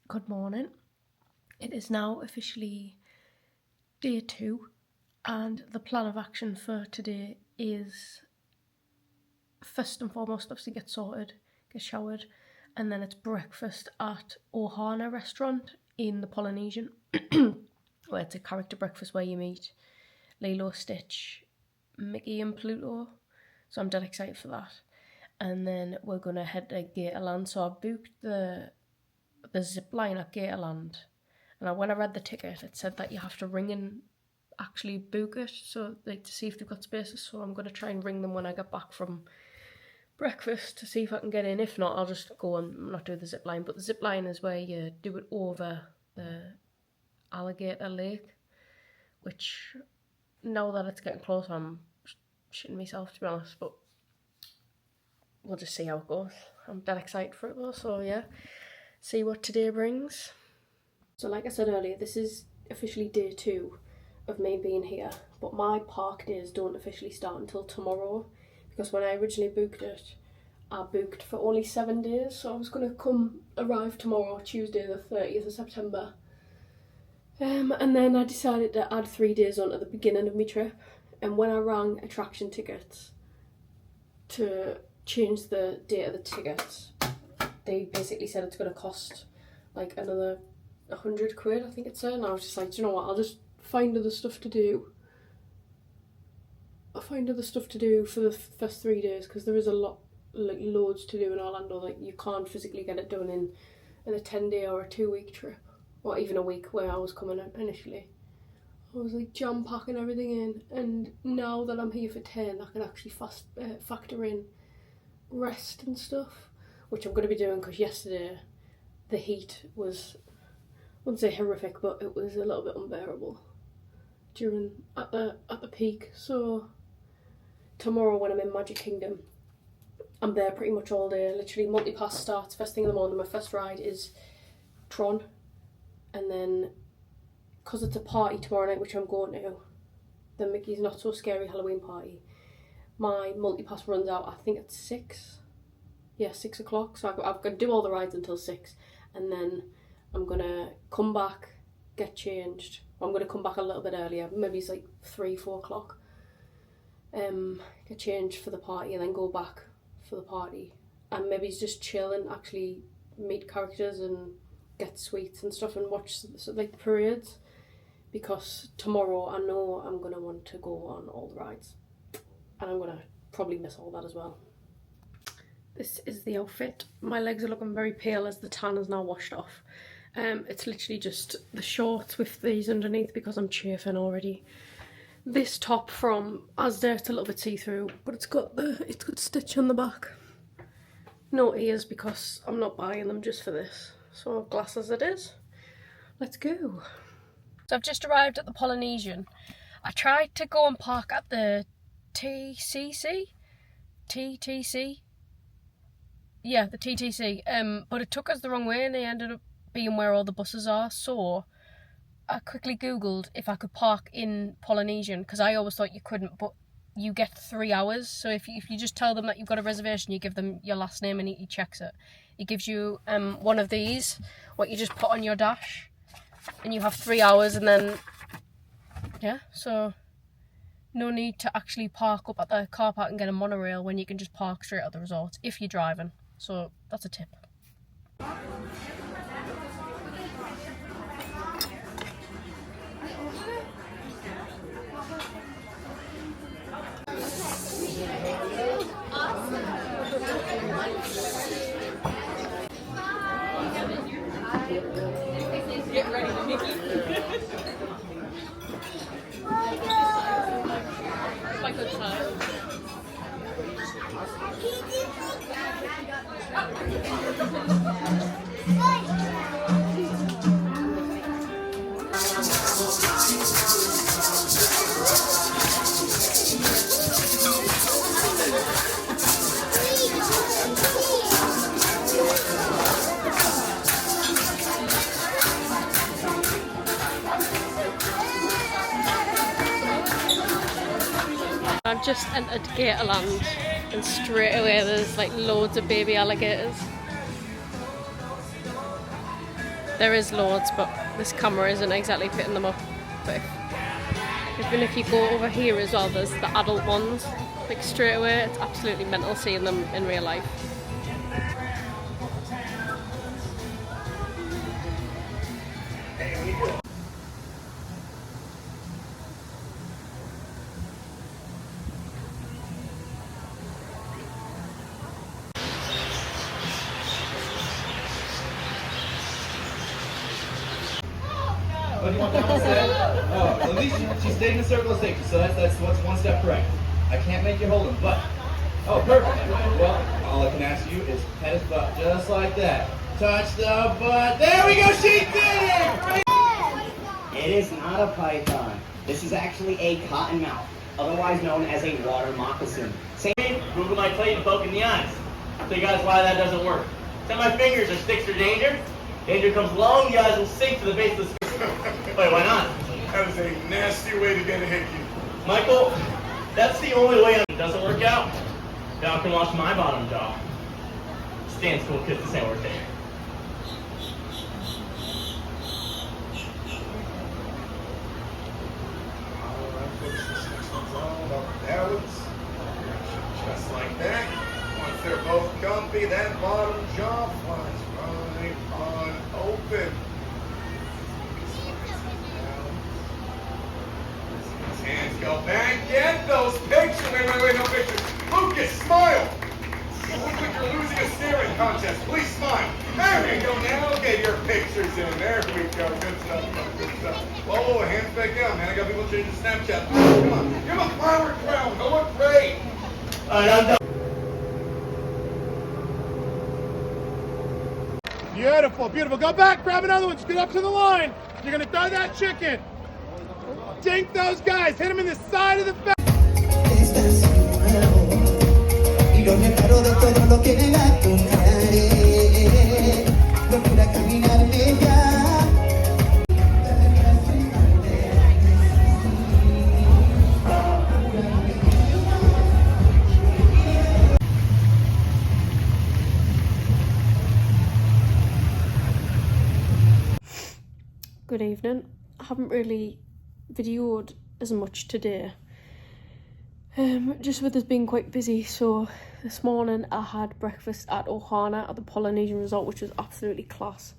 Good morning. It is now officially day 2 and the plan of action for today is first and foremost obviously get sorted, get showered, and then it's breakfast at Ohana restaurant in the Polynesian where it's a character breakfast where you meet Lilo, Stitch, Mickey and Pluto, so I'm dead excited for that. And then we're going to head to Gatorland, so I've booked the zip line at Gatorland, and when I read the ticket it said that you have to ring and actually book it, so like to see if they've got spaces. So I'm going to try and ring them when I get back from breakfast to see if I can get in. If not, I'll just go and not do the zip line. But the zip line is where you do it over the alligator lake, which now that it's getting close I'm shitting myself to be honest, but we'll just see how it goes. I'm dead excited for it though, so yeah, see what today brings. So like I said earlier, this is officially day 2 of me being here, but my park days don't officially start until tomorrow, because when I originally booked it, I booked for only 7 days, so I was going to arrive tomorrow, Tuesday the 30th of September. And then I decided to add 3 days on at the beginning of my trip, and when I rang attraction tickets to change the date of the tickets, they basically said it's going to cost like another 100 quid, I think it said, and I was just like, do you know what, I'll just find other stuff to do. I'll find other stuff to do for the first 3 days, because there is a lot, like loads to do in Orlando. Like you can't physically get it done in a 10-day or a 2-week trip, or even a week where I was coming in initially. I was like jam-packing everything in, and now that I'm here for 10 I can actually factor in rest and stuff, which I'm going to be doing, because yesterday the heat was, I wouldn't say horrific, but it was a little bit unbearable at the peak. So tomorrow when I'm in Magic Kingdom, I'm there pretty much all day. Literally multipass starts first thing in the morning. My first ride is Tron, and then because it's a party tomorrow night which I'm going to, the Mickey's Not So Scary Halloween party, my multipass runs out I think at 6 o'clock, so I've got to do all the rides until 6, and then I'm gonna come back, get changed. I'm gonna come back a little bit earlier, maybe it's like 3-4 o'clock, get changed for the party and then go back for the party, and maybe just chill and actually meet characters and get sweets and stuff and watch like the parades, because tomorrow I know I'm gonna want to go on all the rides, and I'm gonna probably miss all that as well. This is the outfit. My legs are looking very pale as the tan is now washed off. It's literally just the shorts with these underneath because I'm chafing already. This top from Asda, it's a little bit see-through, but it's got stitch on the back. No ears because I'm not buying them just for this. So glasses it is. Let's go. So I've just arrived at the Polynesian. I tried to go and park at the TTC. Yeah, the TTC. But it took us the wrong way and they ended up being where all the buses are. So I quickly googled if I could park in Polynesian, because I always thought you couldn't, but you get 3 hours. So if you just tell them that you've got a reservation, you give them your last name and he checks it. He gives you one of these, what you just put on your dash, and you have 3 hours, and then yeah, so no need to actually park up at the car park and get a monorail when you can just park straight at the resort if you're driving. So that's a tip. Get ready, Mickey. My good time. I've just entered Gatorland and straight away there's like loads of baby alligators. There is loads, but this camera isn't exactly picking them up. But even if you go over here as well, there's the adult ones. Like straight away, it's absolutely mental seeing them in real life. What do you want that one to say? Oh, at least she stayed in the circle of safety, so that's what's one step correct. I can't make you hold him, but oh, perfect. Well, all I can ask you is pet his butt, just like that. Touch the butt. There we go. She did it. It is not a python. This is actually a cottonmouth, otherwise known as a water moccasin. Google my plate and poke in the eyes. Tell you guys why that doesn't work. Tell my fingers are sticks for danger. Danger comes along, the eyes will sink to the base of the Wait, why not? That is a nasty way to get a hickey. Michael, that's the only way it doesn't work out. Now I can wash my bottom jaw. Stand school kiss the same work Just like that. Once they're both comfy, that bottom jaw flies right on open. His hands go back. Get those pictures. Wait, no pictures. Lucas, smile. You look like you're losing a staring contest. Please smile. There we go. Now get your pictures in. There we go. Good stuff. Good stuff. Whoa, hands back down, man. I got people changing Snapchat. Come on. Give him a flower crown. Go look great. Alright, I'm done. Beautiful, beautiful. Go back, grab another one. Scoot up to the line. You're going to throw that chicken. Dink those guys. Hit them in the side of the face. Good evening. I haven't really videoed as much today, just with us being quite busy. So this morning I had breakfast at Ohana at the Polynesian Resort, which was absolutely class.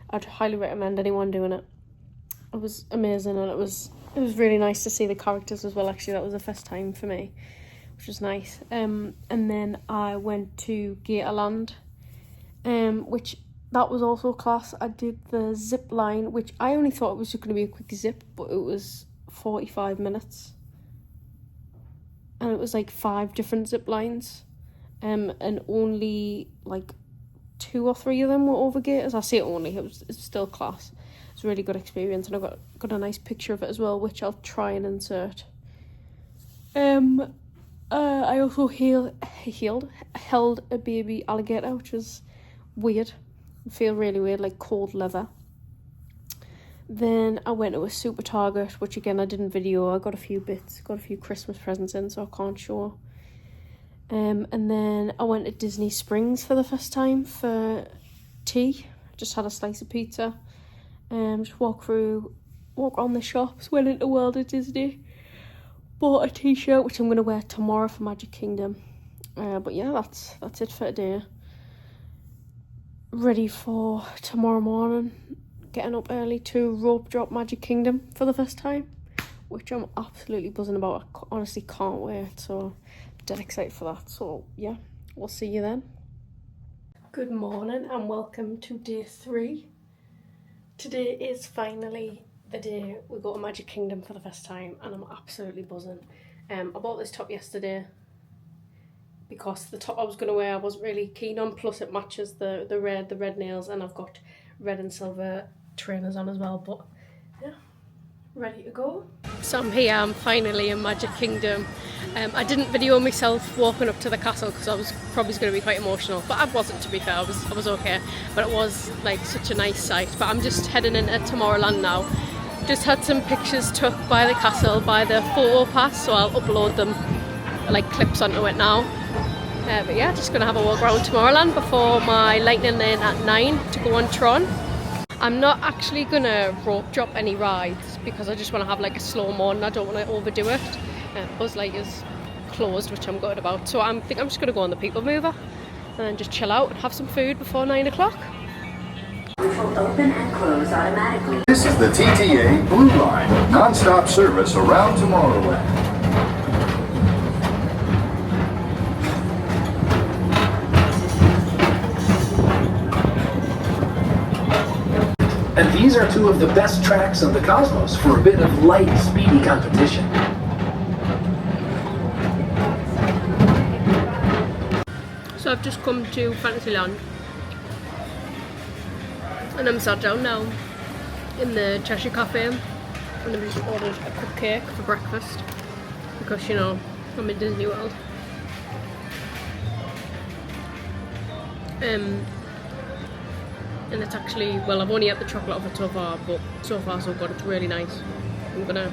I'd highly recommend anyone doing it. It was amazing, and it was really nice to see the characters as well. Actually, that was the first time for me, which was nice. And then I went to Gatorland, which that was also class. I did the zip line, which I only thought it was just going to be a quick zip, but it was 45 minutes. And it was like 5 different zip lines. And only like 2 or 3 of them were over gators. I say only, it's still class. It's a really good experience, and I got a nice picture of it as well, which I'll try and insert. I also held a baby alligator, which was weird. I feel really weird, like cold leather. Then I went to a Super Target, which again I didn't video. I got a few bits, got a few Christmas presents in, so I can't show. And then I went to Disney Springs for the first time for tea. Just had a slice of pizza. Just walk on the shops, went into World of Disney. Bought a t-shirt, which I'm going to wear tomorrow for Magic Kingdom. But yeah, that's it for today. Ready for tomorrow morning. Getting up early to rope drop Magic Kingdom for the first time, which I'm absolutely buzzing about. I honestly can't wait, so I'm dead excited for that. So yeah, we'll see you then. Good morning and welcome to day 3. Today is finally the day we go to Magic Kingdom for the first time, and I'm absolutely buzzing. I bought this top yesterday because the top I was going to wear I wasn't really keen on, plus it matches the red nails, and I've got red and silver trainers on as well. But yeah, ready to go. So I'm here, I'm finally in Magic Kingdom. I didn't video myself walking up to the castle because I was probably going to be quite emotional, but I wasn't, to be fair. I was okay, but it was like such a nice sight. But I'm just heading into Tomorrowland now. Just had some pictures took by the castle by the photo pass, so I'll upload them like clips onto it now. But yeah, just gonna have a walk around Tomorrowland before my lightning lane at 9 to go on Tron. I'm not actually gonna rope drop any rides because I just want to have like a slow mo and I don't want to overdo it. Buzz Lightyear's closed, which I'm gutted about, so I think I'm just gonna go on the People Mover and then just chill out and have some food before 9 o'clock. Which will open and close automatically. This is the TTA Blue Line, non-stop service around Tomorrowland. And these are two of the best tracks on the cosmos for a bit of light, speedy competition. So I've just come to Fantasyland and I'm sat down now in the Cheshire Cafe and I've just ordered a cupcake for breakfast because, you know, I'm in Disney World. And it's actually, well, I've only had the chocolate of it so far, but so far so good, it's really nice. I'm gonna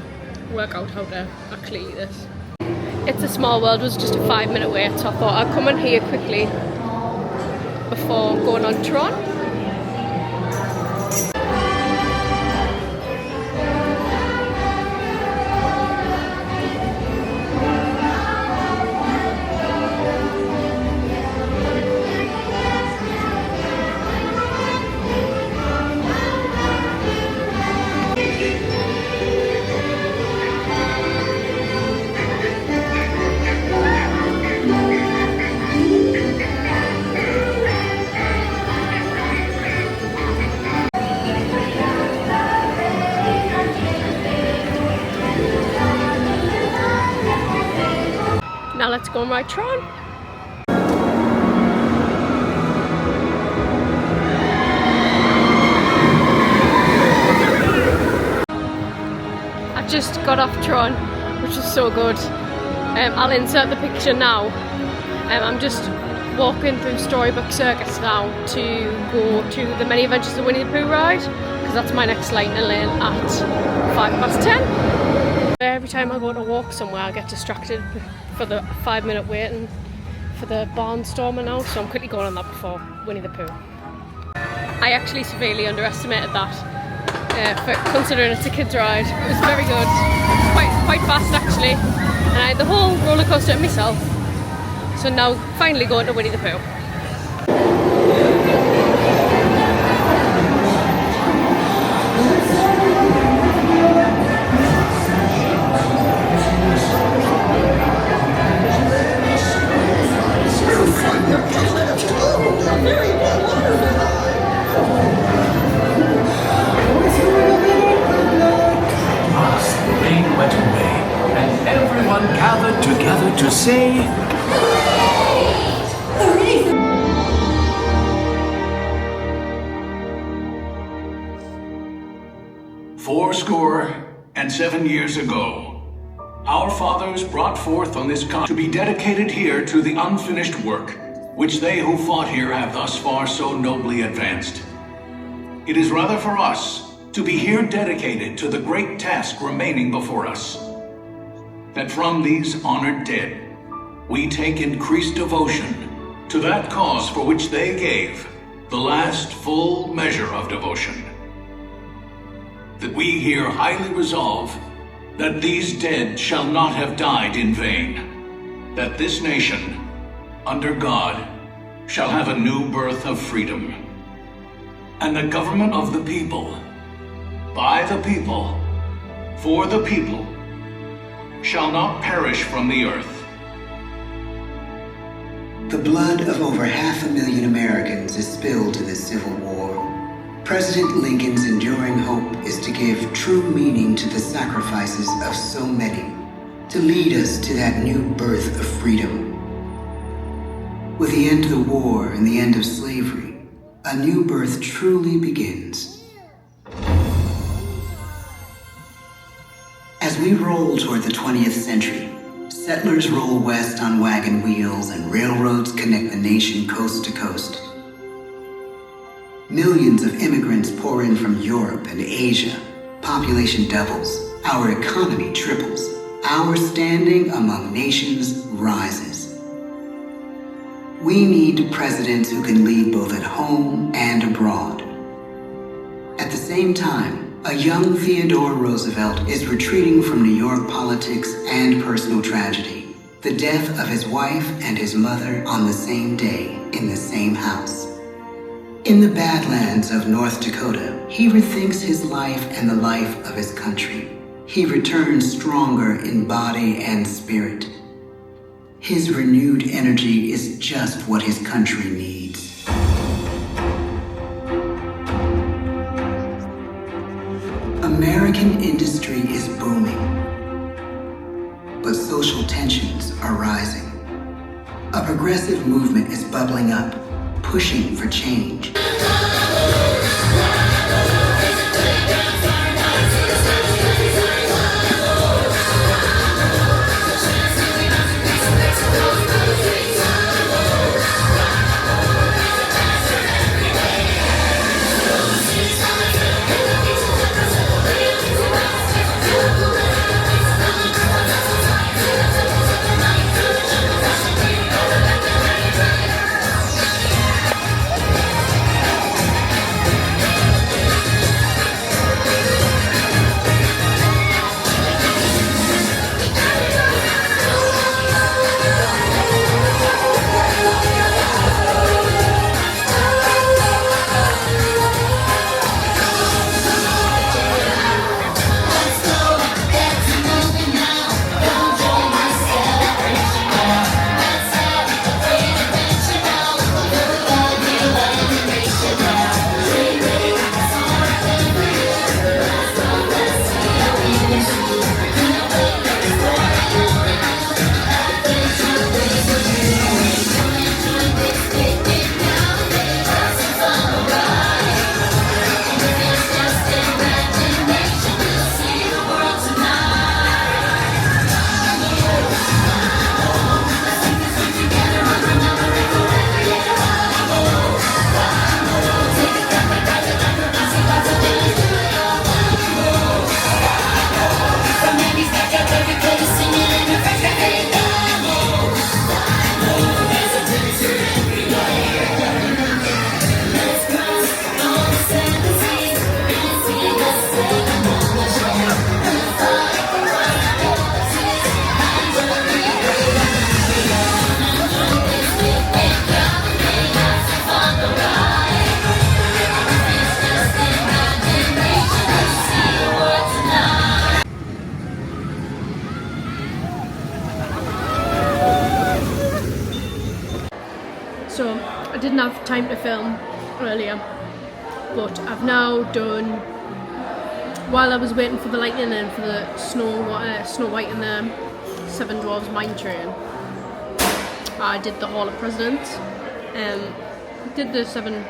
work out how to actually eat this. It's a Small World was just a 5-minute wait, so I thought I'd come in here quickly before going on Tron. Now let's go and ride Tron. I just got off Tron, which is so good. I'll insert the picture now. I'm just walking through Storybook Circus now to go to the Many Adventures of Winnie the Pooh ride, because that's my next lightning lane at 10:05. Every time I go to walk somewhere I get distracted for the 5-minute waiting for the Barnstormer now, so I'm quickly going on that before Winnie the Pooh. I actually severely underestimated that, for considering it's a kids ride. It was very good, quite fast actually, and I had the whole roller coaster to myself. So now finally going to Winnie the Pooh. The rain went away, and everyone gathered together to say, "Fourscore-and-7 years ago, our fathers brought forth on this continent to be dedicated here to the unfinished work, which they who fought here have thus far so nobly advanced. It is rather for us to be here dedicated to the great task remaining before us, that from these honored dead, we take increased devotion to that cause for which they gave the last full measure of devotion. That we here highly resolve that these dead shall not have died in vain, that this nation, under God, shall have a new birth of freedom, and the government of the people, by the people, for the people, shall not perish from the earth." The blood of over 500,000 Americans is spilled in this Civil War. President Lincoln's enduring hope is to give true meaning to the sacrifices of so many, to lead us to that new birth of freedom. With the end of the war and the end of slavery, a new birth truly begins. As we roll toward the 20th century, settlers roll west on wagon wheels and railroads connect the nation coast to coast. Millions of immigrants pour in from Europe and Asia. Population doubles. Our economy triples. Our standing among nations rises. We need presidents who can lead both at home and abroad. At in time, a young Theodore Roosevelt is retreating from New York politics and personal tragedy. The death of his wife and his mother on the same day in the same house. In the Badlands of North Dakota, he rethinks his life and the life of his country. He returns stronger in body and spirit. His renewed energy is just what his country needs. American industry is booming, but social tensions are rising. A progressive movement is bubbling up, pushing for change. So I didn't have time to film earlier, but I've now done, while I was waiting for the lightning and for the Snow White and the Seven Dwarfs Mine Train, I did the Hall of Presidents, did the Seven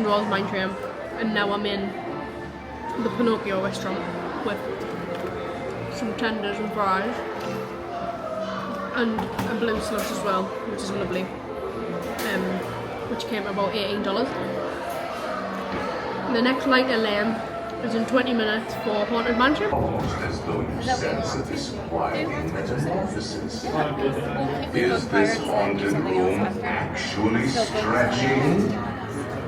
Dwarfs Mine Train, and now I'm in the Pinocchio restaurant with some tenders and fries and a blue slush as well, which is lovely, which came at about $18. The next light lane is in 20 minutes for Haunted Mansion. Almost as though you sense a disquieting metamorphosis. Is this haunted room actually stretching?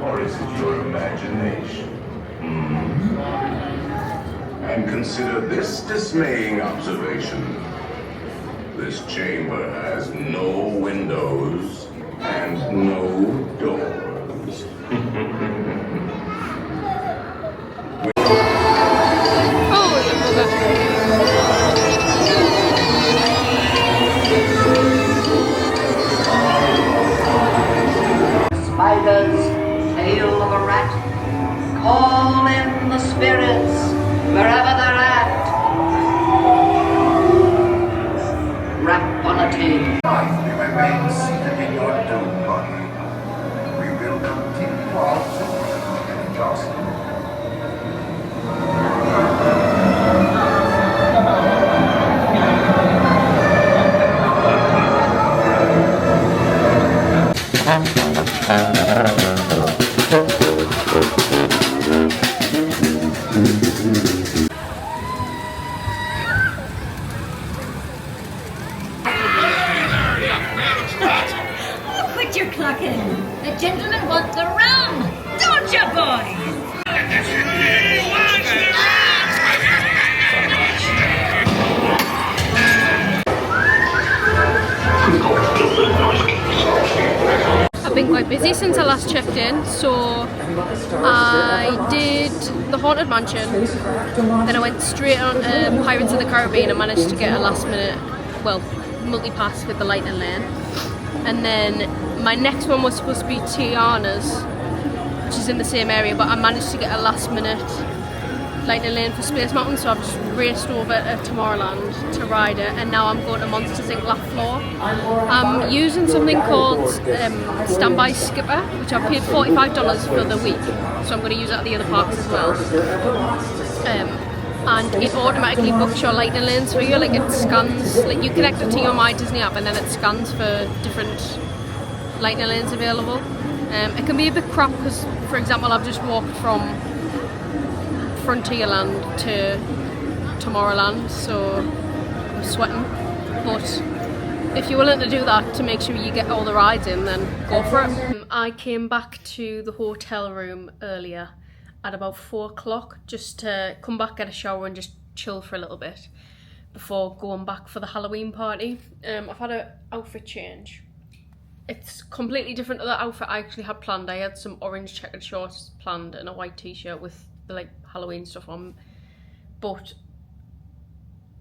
Or is it your imagination? And consider this dismaying observation. This chamber has no windows and no doors. Spiders, tail of a rat, call in the spirits wherever they're at. Rap on a tape. Life remains seated in your doomed body. We will continue our tour in Jocelyn. Quit your clucking. The gentlemen want the rum, don't you, boys? I've been quite busy since I last checked in, so I did the Haunted Mansion, then I went straight on Pirates of the Caribbean and managed to get a last minute, well, multi-pass with the Lightning Lane. And then my next one was supposed to be Tiana's, which is in the same area, but I managed to get a last minute Lightning Lane for Space Mountain, so I've just raced over to Tomorrowland to ride it, and now I'm going to Monsters Inc. Laugh Floor. I'm using something called Standby Skipper, which I paid $45 for the week, so I'm going to use it at the other parks as well. And it automatically books your Lightning Lanes for you, like it scans, like you connect it to your My Disney app and then it scans for different Lightning Lanes available. It can be a bit crap because, for example, I've just walked from Frontierland to Tomorrowland, so I'm sweating. But if you're willing to do that to make sure you get all the rides in, then go for it. I came back to the hotel room earlier at about 4 o'clock just to come back, get a shower and just chill for a little bit before going back for the Halloween party. I've had an outfit change. It's completely different to the outfit I actually had planned. I had some orange checkered shorts planned and a white t-shirt with the like Halloween stuff on, but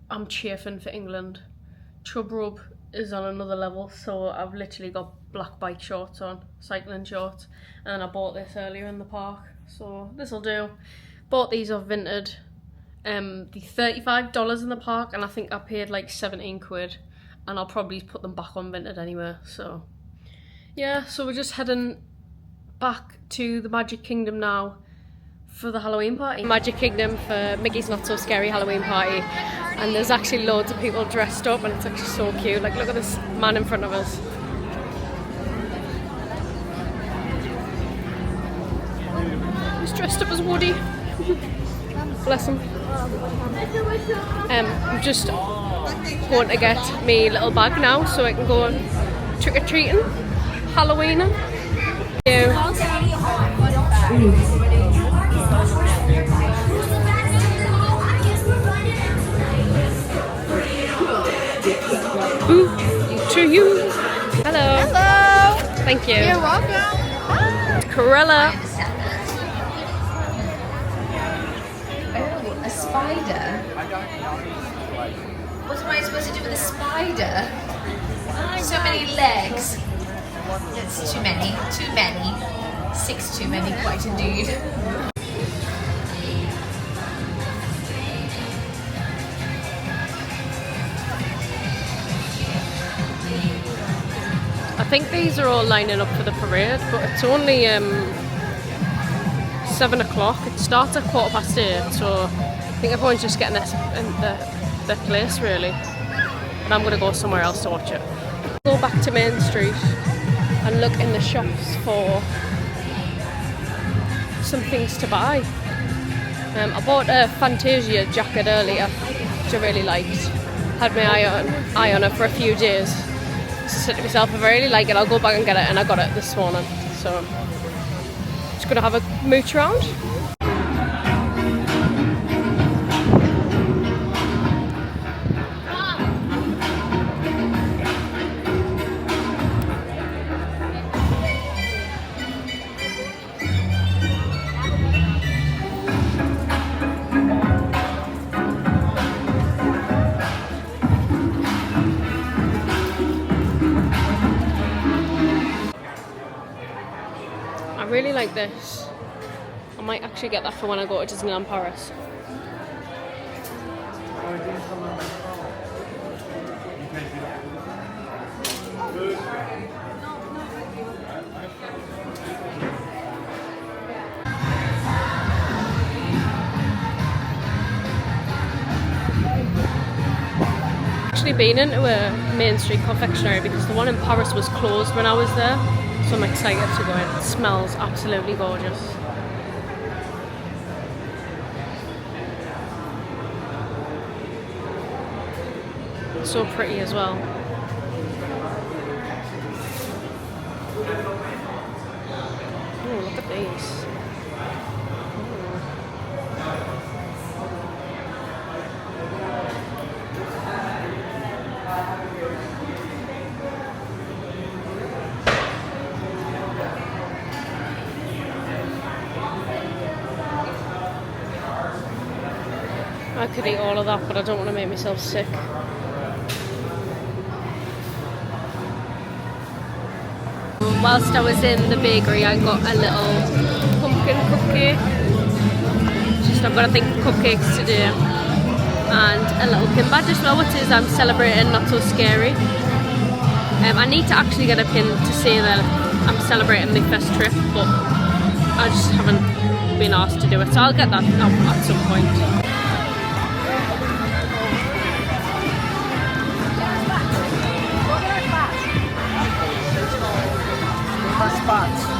I'm chafing for England. Chub Rub is on another level, so I've literally got black bike shorts on, cycling shorts, and I bought this earlier in the park, so this'll do. Bought these off Vinted. The $35 in the park, and I think I paid like 17 quid, and I'll probably put them back on Vinted anyway, so yeah. So we're just heading back to the Magic Kingdom now for the Halloween party. Magic Kingdom for Mickey's Not So Scary Halloween party, and there's actually loads of people dressed up and it's actually so cute. Like, look at this man in front of us. He's dressed up as Woody. Bless him. I'm just going to get me little bag now so I can go and trick-or-treating, Halloweening. To you. Hello. Hello. Thank you. You're welcome. Corella. Oh, a spider. What am I supposed to do with a spider? So many legs. That's too many. Too many. 6 too many, quite indeed. I think these are all lining up for the parade, but it's only 7 o'clock. It starts at 8:15, so I think everyone's just getting their place really. And I'm going to go somewhere else to watch it. Go back to Main Street and look in the shops for some things to buy. I bought a Fantasia jacket earlier, which I really liked. Had my eye on it for a few days. So I said to myself, if I really like it, I'll go back and get it, and I got it this morning. So just gonna have a mooch around. I really like this. I might actually get that for when I go to Disneyland Paris. Actually been into a Main Street confectionery because the one in Paris was closed when I was there. So I'm excited to go in. It smells absolutely gorgeous. So pretty as well. Oh, look at these. Oh. I could eat all of that, but I don't want to make myself sick. Whilst I was in the bakery, I got a little pumpkin cupcake. I've got, I think, cupcakes today and a little pin badge as well, which is I'm celebrating Not So Scary. I need to actually get a pin to say that I'm celebrating the first trip, but I just haven't been asked to do it, so I'll get that at some point. Spots.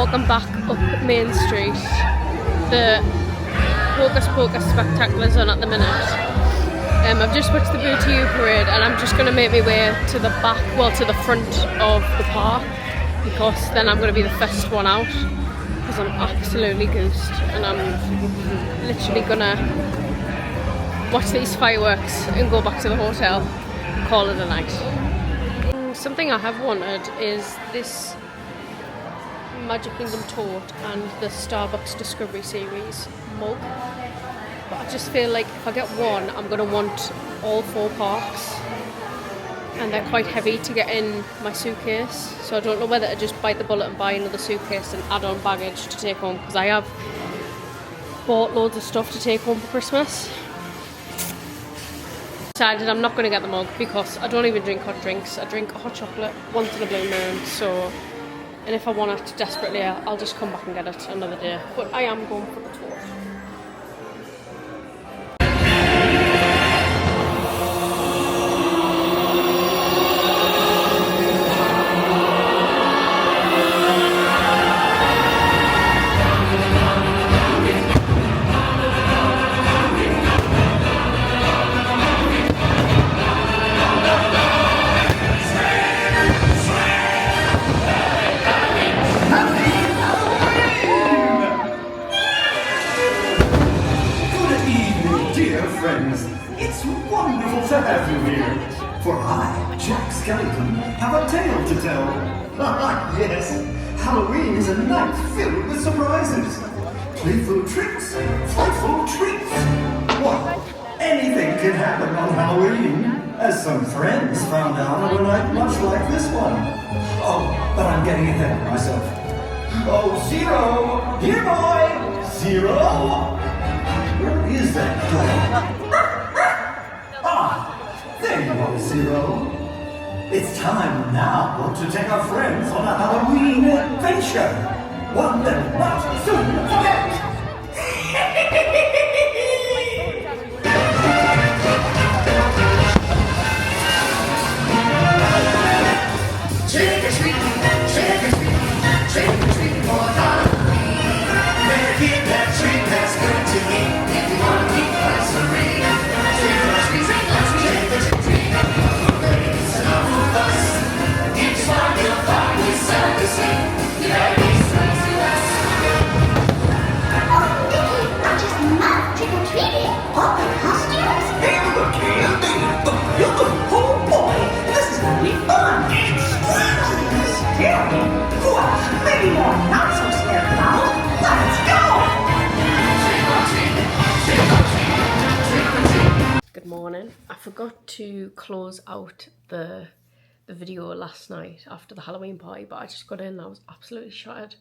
walking back up Main Street. The Hocus Pocus Spectacular's on at the minute. I've just watched the Boo to You parade and I'm just going to make my way to the back, well to the front of the park, because then I'm going to be the first one out, because I'm absolutely goosed and I'm literally going to watch these fireworks and go back to the hotel and call it a night. Something I have wanted is this Magic Kingdom tote and the Starbucks Discovery Series mug. But I just feel like if I get one, I'm going to want all 4 parks. And they're quite heavy to get in my suitcase. So I don't know whether to just bite the bullet and buy another suitcase and add on baggage to take home. Because I have bought loads of stuff to take home for Christmas. Decided I'm not going to get the mug because I don't even drink hot drinks. I drink hot chocolate once in a blue moon. So, and if I want it desperately, I'll just come back and get it another day. But I am going for the tote. It's wonderful to have you here, for I, Jack Skellington, have a tale to tell. Yes, Halloween is a night filled with surprises, playful tricks, frightful treats. What? Anything can happen on Halloween, as some friends found out on a night much like this one. Oh, but I'm getting ahead of myself. Oh, Zero! Here, boy! Zero! Where is that dog? There you are, Zero. It's time now to take our friends on a Halloween adventure. One that not soon forget. Trick or treat, trick or treat, trick or treat for Halloween. Better keep that treat that's good to eat if you want to keep us serene. Trick or treat, trick or treat, trick or treat. It's enough of us. Each one you'll find is something to see. You better be sweet to us. Oh, Mickey, I just love trick or treating. All the costumes. And the candy. Oh boy, this is gonna be fun. Scary? Well, maybe more not so scary now. Let's go! Good morning. I forgot to close out the video last night after the Halloween party, but I just got in and I was absolutely shattered.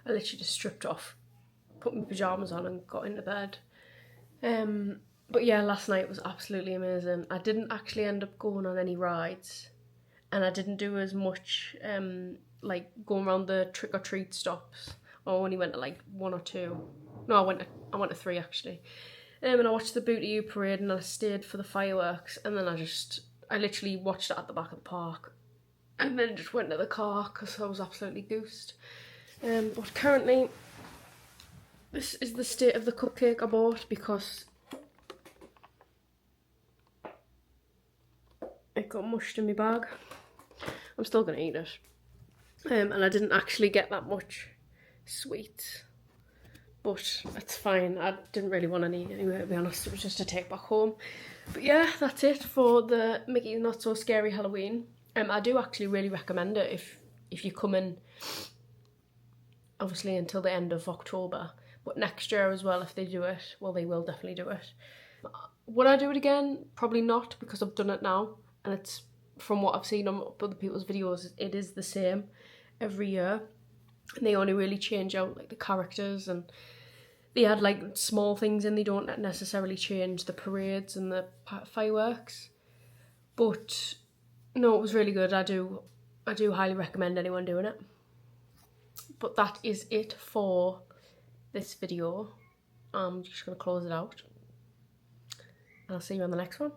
I literally just stripped off, put my pyjamas on and got into bed. But yeah, last night was absolutely amazing. I didn't actually end up going on any rides, and I didn't do as much like going around the trick-or-treat stops. I only went to like 1 or 2. No, I went to 3 actually. And I watched the Boo to You parade and I stayed for the fireworks, and then I literally watched it at the back of the park and then just went to the car because I was absolutely goosed. But currently this is the state of the cupcake I bought because it got mushed in my bag. I'm still going to eat it. And I didn't actually get that much sweets, but it's fine. I didn't really want any anyway, to be honest. It was just to take back home. But yeah, that's it for the Mickey's Not So Scary Halloween. I do actually really recommend it if you come in, obviously until the end of October, but next year as well if they do it. Well, they will definitely do it. Would I do it again? Probably not, because I've done it now, and it's, from what I've seen on other people's videos, it is the same every year, and they only really change out like the characters, and they add like small things and they don't necessarily change the parades and the fireworks. But no, it was really good. I do highly recommend anyone doing it. But that is it for this video. I'm just going to close it out, and I'll see you on the next one.